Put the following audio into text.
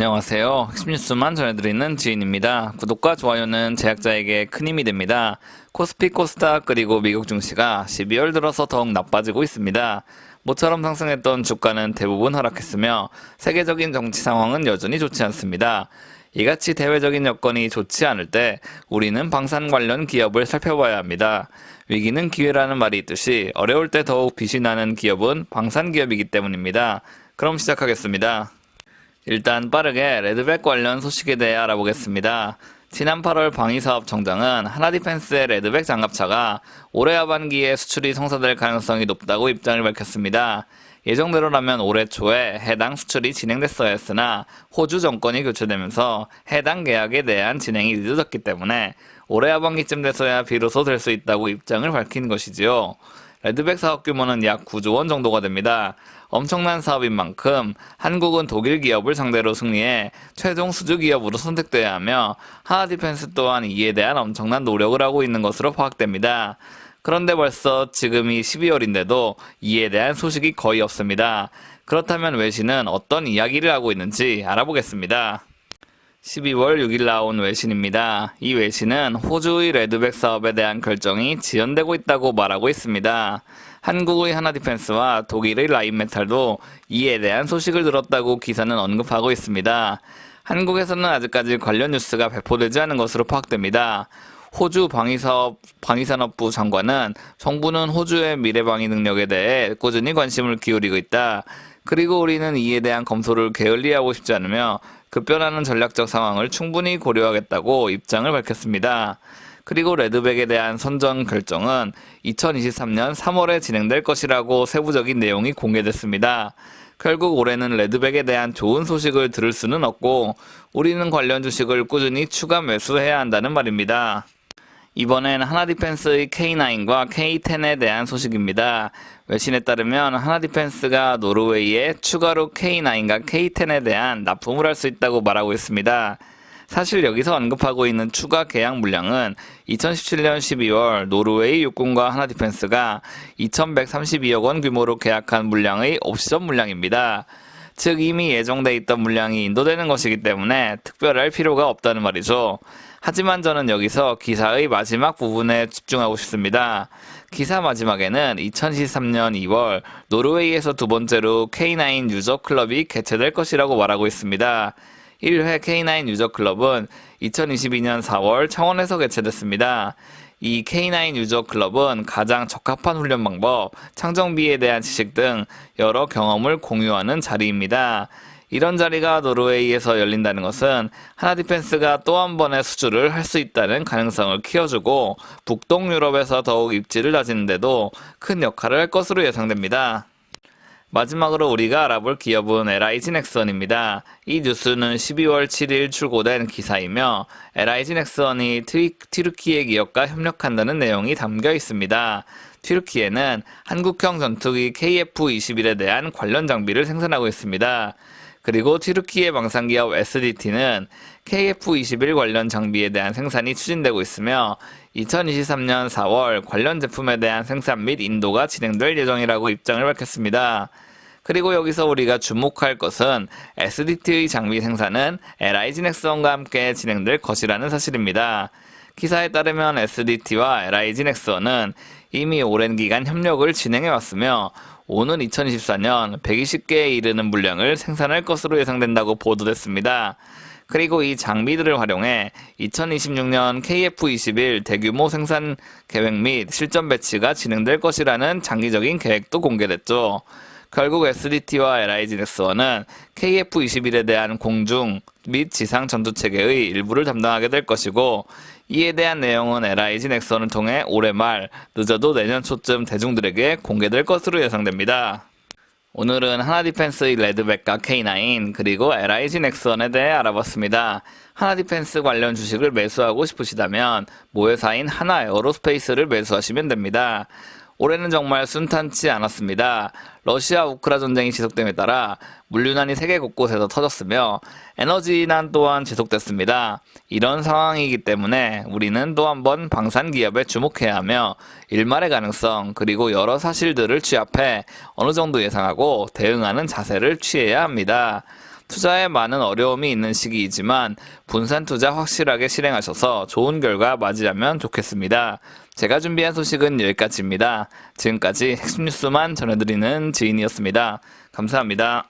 안녕하세요. 핵심 뉴스만 전해드리는 지인입니다. 구독과 좋아요는 제작자에게 큰 힘이 됩니다. 코스피 코스닥 그리고 미국 증시가 12월 들어서 더욱 나빠지고 있습니다. 모처럼 상승했던 주가는 대부분 하락했으며 세계적인 정치 상황은 여전히 좋지 않습니다. 이같이 대외적인 여건이 좋지 않을 때 우리는 방산 관련 기업을 살펴봐야 합니다. 위기는 기회라는 말이 있듯이 어려울 때 더욱 빛이 나는 기업은 방산 기업이기 때문입니다. 그럼 시작하겠습니다. 일단 빠르게 레드백 관련 소식에 대해 알아보겠습니다. 지난 8월 방위사업 청장은 하나디펜스의 레드백 장갑차가 올해 하반기에 수출이 성사될 가능성이 높다고 입장을 밝혔습니다. 예정대로라면 올해 초에 해당 수출이 진행됐어야 했으나 호주 정권이 교체되면서 해당 계약에 대한 진행이 늦어졌기 때문에 올해 하반기쯤 돼서야 비로소 될 수 있다고 입장을 밝힌 것이지요. 레드백 사업 규모는 약 9조 원 정도가 됩니다. 엄청난 사업인 만큼 한국은 독일 기업을 상대로 승리해 최종 수주 기업으로 선택돼야 하며 하나디펜스 또한 이에 대한 엄청난 노력을 하고 있는 것으로 파악됩니다. 그런데 벌써 지금이 12월인데도 이에 대한 소식이 거의 없습니다. 그렇다면 외신은 어떤 이야기를 하고 있는지 알아보겠습니다. 12월 6일 나온 외신입니다. 이 외신은 호주의 레드백 사업에 대한 결정이 지연되고 있다고 말하고 있습니다. 한국의 하나디펜스와 독일의 라인메탈도 이에 대한 소식을 들었다고 기사는 언급하고 있습니다. 한국에서는 아직까지 관련 뉴스가 배포되지 않은 것으로 파악됩니다. 호주 방위산업부 장관은 정부는 호주의 미래방위 능력에 대해 꾸준히 관심을 기울이고 있다. 그리고 우리는 이에 대한 검토를 게을리하고 싶지 않으며 급변하는 전략적 상황을 충분히 고려하겠다고 입장을 밝혔습니다. 그리고 레드백에 대한 선정 결정은 2023년 3월에 진행될 것이라고 세부적인 내용이 공개됐습니다. 결국 올해는 레드백에 대한 좋은 소식을 들을 수는 없고 우리는 관련 주식을 꾸준히 추가 매수해야 한다는 말입니다. 이번엔 하나디펜스의 K9과 K10에 대한 소식입니다. 외신에 따르면 하나디펜스가 노르웨이에 추가로 K9과 K10에 대한 납품을 할 수 있다고 말하고 있습니다. 사실 여기서 언급하고 있는 추가 계약 물량은 2017년 12월 노르웨이 육군과 하나디펜스가 2,132억 원 규모로 계약한 물량의 옵션 물량입니다. 즉 이미 예정돼 있던 물량이 인도되는 것이기 때문에 특별할 필요가 없다는 말이죠. 하지만 저는 여기서 기사의 마지막 부분에 집중하고 싶습니다. 기사 마지막에는 2013년 2월 노르웨이에서 두 번째로 K9 유저 클럽이 개최될 것이라고 말하고 있습니다. 1회 K9 유저 클럽은 2022년 4월 창원에서 개최됐습니다. 이 K9 유저 클럽은 가장 적합한 훈련 방법, 창정비에 대한 지식 등 여러 경험을 공유하는 자리입니다. 이런 자리가 노르웨이에서 열린다는 것은 하나디펜스가 또 한 번의 수주를 할 수 있다는 가능성을 키워주고 북동 유럽에서 더욱 입지를 다지는 데도 큰 역할을 할 것으로 예상됩니다. 마지막으로 우리가 알아볼 기업은 LIG 넥슨입니다. 이 뉴스는 12월 7일 출고된 기사이며 LIG 넥슨이 튀르키예 기업과 협력한다는 내용이 담겨 있습니다. 튀르키예는 한국형 전투기 KF-21에 대한 관련 장비를 생산하고 있습니다. 그리고 튀르키예 방산기업 SDT는 KF-21 관련 장비에 대한 생산이 추진되고 있으며 2023년 4월 관련 제품에 대한 생산 및 인도가 진행될 예정이라고 입장을 밝혔습니다. 그리고 여기서 우리가 주목할 것은 SDT의 장비 생산은 LIG 넥슨과 함께 진행될 것이라는 사실입니다. 기사에 따르면 SDT와 LIG 넥슨은 이미 오랜 기간 협력을 진행해왔으며 오는 2024년 120개에 이르는 물량을 생산할 것으로 예상된다고 보도됐습니다. 그리고 이 장비들을 활용해 2026년 KF-21 대규모 생산 계획 및 실전 배치가 진행될 것이라는 장기적인 계획도 공개됐죠. 결국 SDT와 LIG 넥슨은 KF-21에 대한 공중 및 지상 전투체계의 일부를 담당하게 될 것이고 이에 대한 내용은 LIG 넥슨을 통해 올해 말 늦어도 내년 초쯤 대중들에게 공개될 것으로 예상됩니다. 오늘은 하나디펜스의 레드백과 K9 그리고 LIG 넥슨에 대해 알아봤습니다. 하나디펜스 관련 주식을 매수하고 싶으시다면 모회사인 하나에어로스페이스를 매수하시면 됩니다. 올해는 정말 순탄치 않았습니다. 러시아 우크라 전쟁이 지속됨에 따라 물류난이 세계 곳곳에서 터졌으며 에너지난 또한 지속됐습니다. 이런 상황이기 때문에 우리는 또 한 번 방산 기업에 주목해야 하며 일말의 가능성 그리고 여러 사실들을 취합해 어느 정도 예상하고 대응하는 자세를 취해야 합니다. 투자에 많은 어려움이 있는 시기이지만 분산 투자 확실하게 실행하셔서 좋은 결과 맞으려면 좋겠습니다. 제가 준비한 소식은 여기까지입니다. 지금까지 핵심 뉴스만 전해드리는 지인이었습니다. 감사합니다.